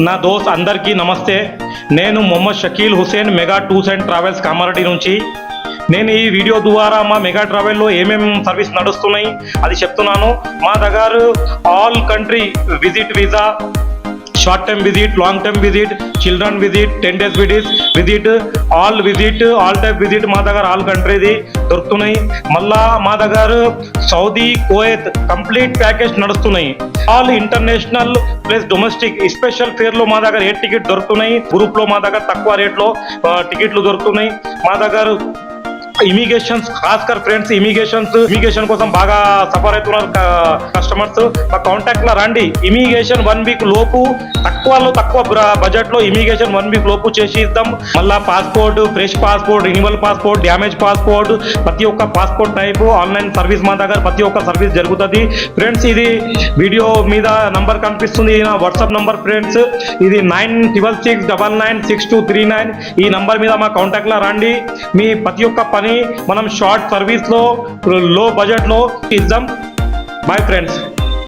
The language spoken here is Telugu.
నా దోస్త్ అందరికీ నమస్తే. నేను Mohammed Shakeel Hussain, mega tours and travels Kamareddy నుంచి. నేను ఈ వీడియో ద్వారా మా మెగా ట్రావెల్లో ఏమేమి సర్వీస్ నడుస్తున్నాయి అది చెప్తున్నాను. మా దగ్గర all country visit visa, short term visit, long term visit, children visit, 10 days visit, all type visit మా దగ్గర ఆల్ కంట్రీది దొరుకుతున్నాయి. మళ్ళా మా దగ్గర సౌదీ, కువైత్ కంప్లీట్ ప్యాకేజ్ నడుస్తున్నాయి. All international plus domestic special ఫేర్లో మా దగ్గర ఎయిర్ టికెట్ దొరుకుతున్నాయి. గ్రూప్లో మా దగ్గర తక్కువ రేట్లో టికెట్లు దొరుకుతున్నాయి. మా దగ్గర ఇమిగ్రేషన్స్ ఖాస్కర్ ఫ్రెండ్స్ ఇమిగ్రేషన్ కోసం బాగా సఫర్ అవుతున్నారు కస్టమర్స్. మా కాంటాక్ట్ లో రండి. ఇమిగ్రేషన్ 1 week లోపు తక్కువ బడ్జెట్ లో ఇమిగ్రేషన్ 1 week లోపు చేసి ఇద్దాం. మళ్ళా passport, fresh passport, renewal passport, damage passport, ప్రతి ఒక్క పాస్పోర్ట్ టైప్ ఆన్లైన్ సర్వీస్ మా దగ్గర ప్రతి ఒక్క సర్వీస్ జరుగుతుంది ఫ్రెండ్స్. ఇది వీడియో మీద నంబర్ కనిపిస్తుంది, నా వాట్సాప్ నంబర్ ఫ్రెండ్స్. ఇది 9166996239. ఈ నంబర్ మీద మా కాంటాక్ట్ లో రండి. మీ ప్రతి ఒక్క పని మనం షార్ట్ సర్వీస్ లో లో బడ్జెట్ లో ఇద్దాం. Bye friends.